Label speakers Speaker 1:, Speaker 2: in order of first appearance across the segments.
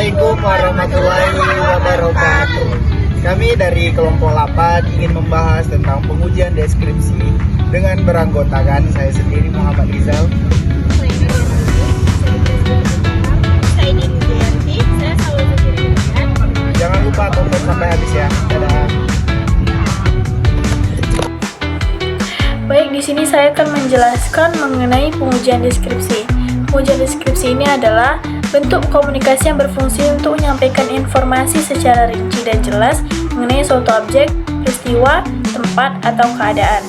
Speaker 1: Assalamualaikum warahmatullahi wabarakatuh. Kami dari kelompok 8 ingin membahas tentang pengujian deskripsi dengan beranggotakan saya sendiri Muhammad Rizal. Jangan lupa tonton sampai habis ya. Dadah.
Speaker 2: Baik, di sini saya akan menjelaskan mengenai pengujian deskripsi. Pengujian deskripsi ini adalah bentuk komunikasi yang berfungsi untuk menyampaikan informasi secara rinci dan jelas mengenai suatu objek, peristiwa, tempat, atau keadaan.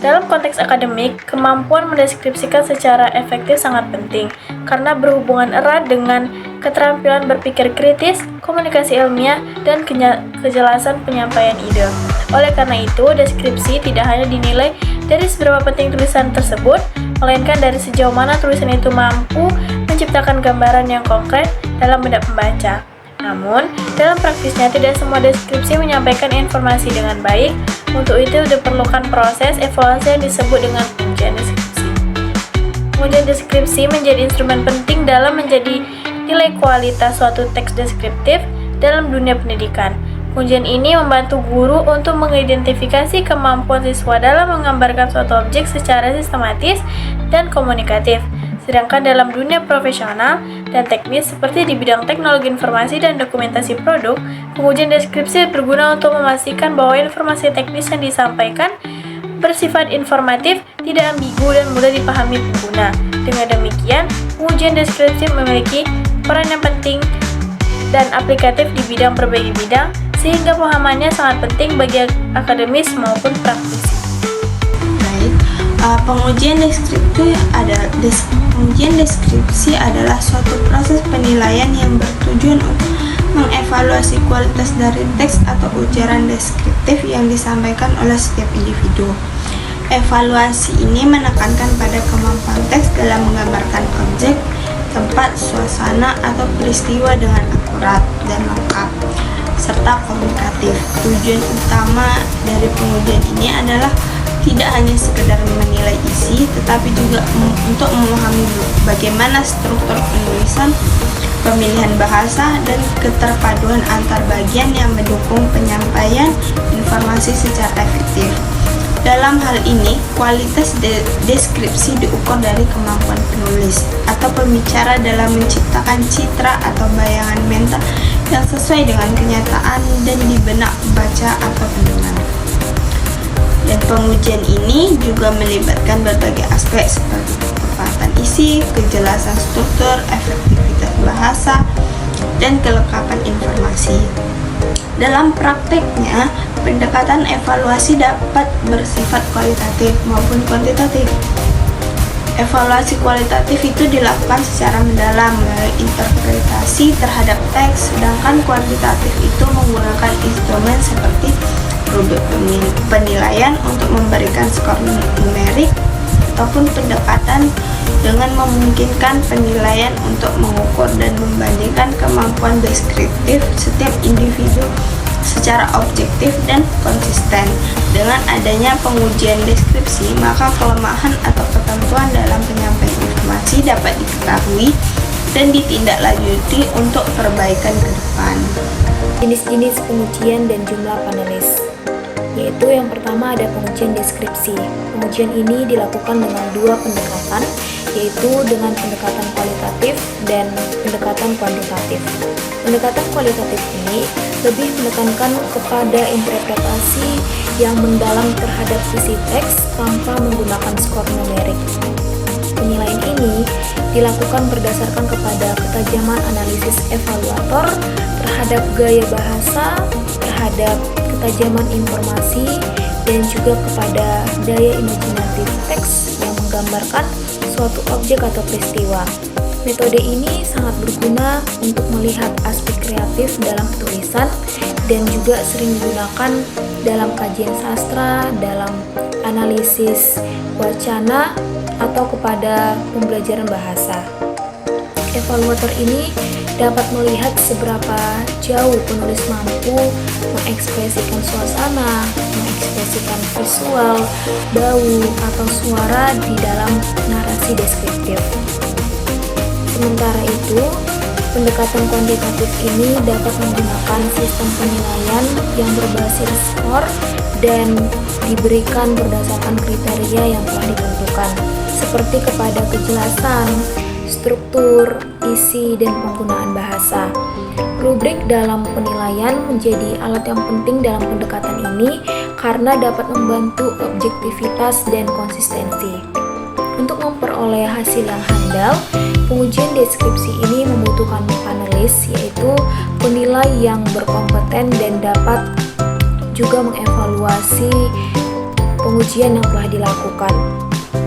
Speaker 2: Dalam konteks akademik, kemampuan mendeskripsikan secara efektif sangat penting karena berhubungan erat dengan keterampilan berpikir kritis, komunikasi ilmiah, dan kejelasan penyampaian ide. Oleh karena itu, deskripsi tidak hanya dinilai dari seberapa penting tulisan tersebut, melainkan dari sejauh mana tulisan itu mampu menciptakan gambaran yang konkret dalam benak pembaca. Namun, dalam praktisnya tidak semua deskripsi menyampaikan informasi dengan baik. Untuk itu diperlukan proses evaluasi yang disebut dengan pengujian deskripsi. Pengujian deskripsi menjadi instrumen penting dalam menjadi nilai kualitas suatu teks deskriptif dalam dunia pendidikan. Pengujian ini membantu guru untuk mengidentifikasi kemampuan siswa dalam menggambarkan suatu objek secara sistematis dan komunikatif. Sedangkan dalam dunia profesional dan teknis seperti di bidang teknologi informasi dan dokumentasi produk, pengujian deskripsi berguna untuk memastikan bahwa informasi teknis yang disampaikan bersifat informatif, tidak ambigu dan mudah dipahami pengguna. Dengan demikian, pengujian deskripsi memiliki peran yang penting dan aplikatif di bidang berbagai bidang, sehingga pemahamannya sangat penting bagi akademis maupun praktisi.
Speaker 3: Pengujian deskripsi adalah suatu proses penilaian yang bertujuan untuk mengevaluasi kualitas dari teks atau ujaran deskriptif yang disampaikan oleh setiap individu. Evaluasi ini menekankan pada kemampuan teks dalam menggambarkan objek, tempat, suasana, atau peristiwa dengan akurat dan lengkap, serta komunikatif. Tujuan utama dari pengujian ini adalah tidak hanya sekedar menilai isi, tetapi juga untuk memahami bagaimana struktur penulisan, pemilihan bahasa, dan keterpaduan antar bagian yang mendukung penyampaian informasi secara efektif. Dalam hal ini, kualitas deskripsi diukur dari kemampuan penulis atau pembicara dalam menciptakan citra atau bayangan mental yang sesuai dengan kenyataan dan di benak pembaca atau pendengar. Dan pengujian ini juga melibatkan berbagai aspek seperti kepatuhan isi, kejelasan struktur, efektivitas bahasa, dan kelengkapan informasi. Dalam prakteknya, pendekatan evaluasi dapat bersifat kualitatif maupun kuantitatif. Evaluasi kualitatif itu dilakukan secara mendalam melalui interpretasi terhadap teks, sedangkan kuantitatif itu menggunakan instrumen seperti produk penilaian untuk memberikan skor numerik ataupun pendekatan dengan memungkinkan penilaian untuk mengukur dan membandingkan kemampuan deskriptif setiap individu secara objektif dan konsisten. Dengan adanya pengujian deskripsi, maka kelemahan atau ketentuan dalam penyampaian informasi dapat diketahui dan ditindaklanjuti untuk perbaikan ke depan.
Speaker 2: Jenis-jenis pengujian dan jumlah panelis, yaitu yang pertama ada pengujian deskripsi. Pengujian ini dilakukan dengan dua pendekatan, yaitu dengan pendekatan kualitatif dan pendekatan kuantitatif. Pendekatan kualitatif ini lebih menekankan kepada interpretasi yang mendalam terhadap sisi teks tanpa menggunakan skor numerik. Penilaian ini dilakukan berdasarkan kepada ketajaman analisis evaluator terhadap gaya bahasa, terhadap ketajaman informasi, dan juga kepada daya imajinatif teks yang menggambarkan suatu objek atau peristiwa. Metode ini sangat berguna untuk melihat aspek kreatif dalam tulisan dan juga sering digunakan dalam kajian sastra, dalam analisis wacana, atau kepada pembelajaran bahasa. Evaluator ini dapat melihat seberapa jauh penulis mampu mengekspresikan suasana, mengekspresikan visual, bau, atau suara di dalam narasi deskriptif. Sementara itu, Pendekatan kuantitatif ini dapat menggunakan sistem penilaian yang berbasis skor dan diberikan berdasarkan kriteria yang telah ditentukan, seperti kepada kejelasan, struktur, isi, dan penggunaan bahasa. Rubrik dalam penilaian menjadi alat yang penting dalam pendekatan ini karena dapat membantu objektivitas dan konsistensi. Untuk memperoleh hasil yang handal, pengujian deskripsi ini membutuhkan panelis, yaitu penilai yang berkompeten dan dapat juga mengevaluasi pengujian yang telah dilakukan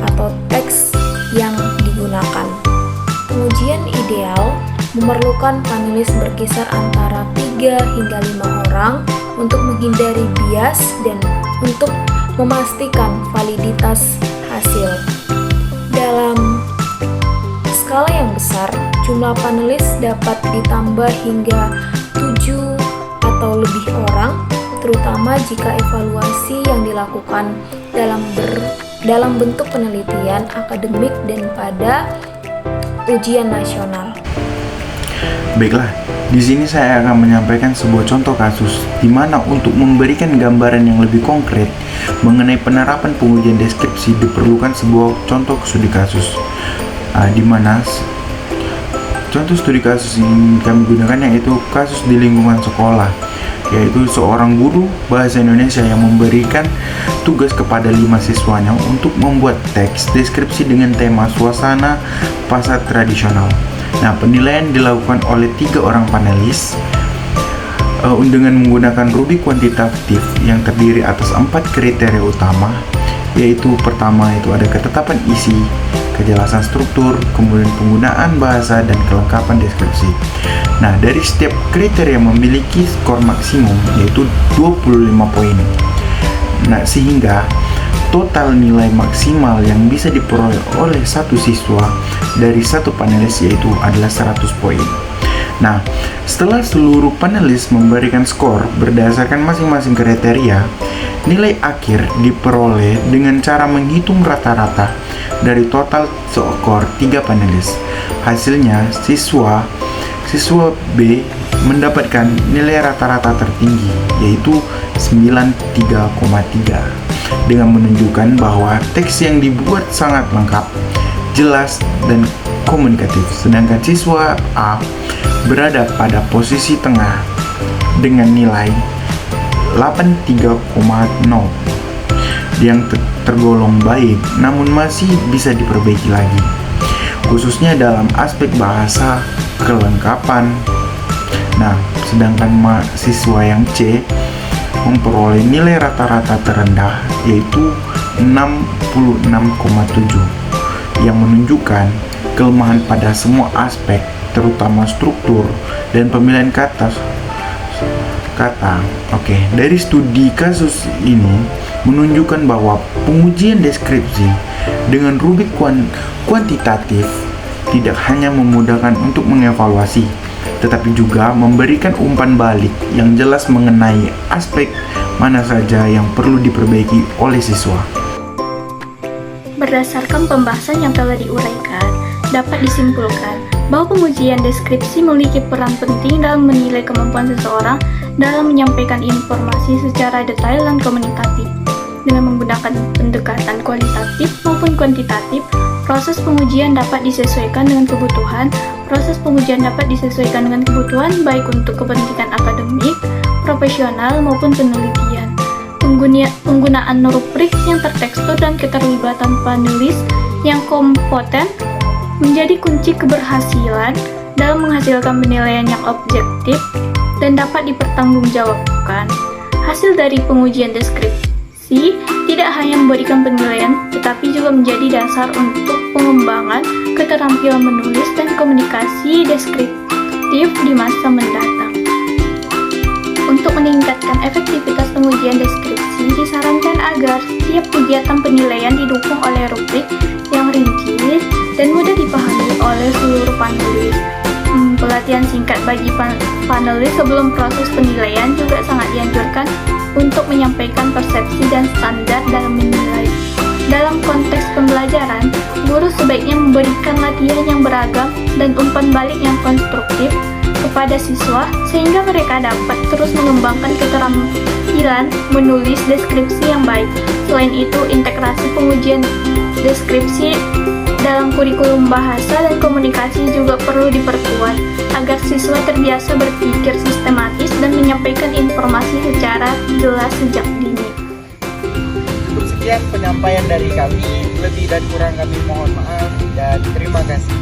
Speaker 2: atau teks yang digunakan. Pengujian ideal memerlukan panelis berkisar antara 3 hingga 5 orang untuk menghindari bias dan untuk memastikan validitas hasil. Dalam skala yang besar, jumlah panelis dapat ditambah hingga 7 atau lebih orang, terutama jika evaluasi yang dilakukan dalam bentuk penelitian akademik dan pada ujian nasional.
Speaker 1: Baiklah, di sini saya akan menyampaikan sebuah contoh kasus di mana untuk memberikan gambaran yang lebih konkret mengenai penerapan pengujian deskripsi diperlukan sebuah contoh studi kasus. Di mana contoh studi kasus yang kami gunakan yaitu kasus di lingkungan sekolah, yaitu seorang guru bahasa Indonesia yang memberikan tugas kepada 5 siswanya untuk membuat teks deskripsi dengan tema suasana pasar tradisional. Nah, penilaian dilakukan oleh 3 orang panelis dengan menggunakan rubrik kuantitatif yang terdiri atas 4 kriteria utama, yaitu pertama itu ada ketetapan isi, kejelasan struktur, kemudian penggunaan bahasa, dan kelengkapan deskripsi. Nah, dari setiap kriteria memiliki skor maksimum yaitu 25 poin. Nah, sehingga total nilai maksimal yang bisa diperoleh oleh satu siswa dari satu panelis yaitu adalah 100 poin. Nah, setelah seluruh panelis memberikan skor berdasarkan masing-masing kriteria, nilai akhir diperoleh dengan cara menghitung rata-rata dari total skor 3 panelis. Hasilnya, siswa B mendapatkan nilai rata-rata tertinggi yaitu 93,3 dengan menunjukkan bahwa teks yang dibuat sangat lengkap, jelas, dan komunikatif. Sedangkan siswa A berada pada posisi tengah dengan nilai 83,0 yang tergolong baik, namun masih bisa diperbaiki lagi, khususnya dalam aspek bahasa, kelengkapan. Nah, sedangkan mahasiswa yang C memperoleh nilai rata-rata terendah yaitu 66,7 yang menunjukkan kelemahan pada semua aspek, terutama struktur dan pemilihan kata. Dari studi kasus ini menunjukkan bahwa pengujian deskripsi dengan rubrik kuantitatif tidak hanya memudahkan untuk mengevaluasi, tetapi juga memberikan umpan balik yang jelas mengenai aspek mana saja yang perlu diperbaiki oleh siswa.
Speaker 2: Berdasarkan pembahasan yang telah diuraikan, dapat disimpulkan bahwa pengujian deskripsi memiliki peran penting dalam menilai kemampuan seseorang dalam menyampaikan informasi secara detail dan komunikatif. Dengan menggunakan pendekatan kualitatif maupun kuantitatif, proses pengujian dapat disesuaikan dengan kebutuhan. Proses pengujian dapat disesuaikan dengan kebutuhan baik untuk kepentingan akademik, profesional, maupun penelitian. Penggunaan rubrik yang tertekstur dan keterlibatan panelis yang kompeten menjadi kunci keberhasilan dalam menghasilkan penilaian yang objektif dan dapat dipertanggungjawabkan. Hasil dari pengujian deskripsi tidak hanya memberikan penilaian, tetapi juga menjadi dasar untuk pengembangan keterampilan menulis dan komunikasi deskriptif di masa mendatang. Untuk meningkatkan efektivitas pengujian deskripsi, disarankan agar setiap kegiatan penilaian didukung oleh rubrik yang rinci dan mudah dipahami oleh seluruh panelis. Pelatihan singkat bagi panelis sebelum proses penilaian juga sangat dianjurkan untuk menyampaikan persepsi dan standar dalam menilai. Dalam konteks pembelajaran, guru sebaiknya memberikan latihan yang beragam dan umpan balik yang konstruktif kepada siswa sehingga mereka dapat terus mengembangkan keterampilan menulis deskripsi yang baik. Selain itu, integrasi pengujian deskripsi dalam kurikulum bahasa dan komunikasi juga perlu diperkuat agar siswa terbiasa berpikir sistematis dan menyampaikan informasi secara jelas sejak dini.
Speaker 4: Cukup sekian penyampaian dari kami, lebih dan kurang kami mohon maaf dan terima kasih.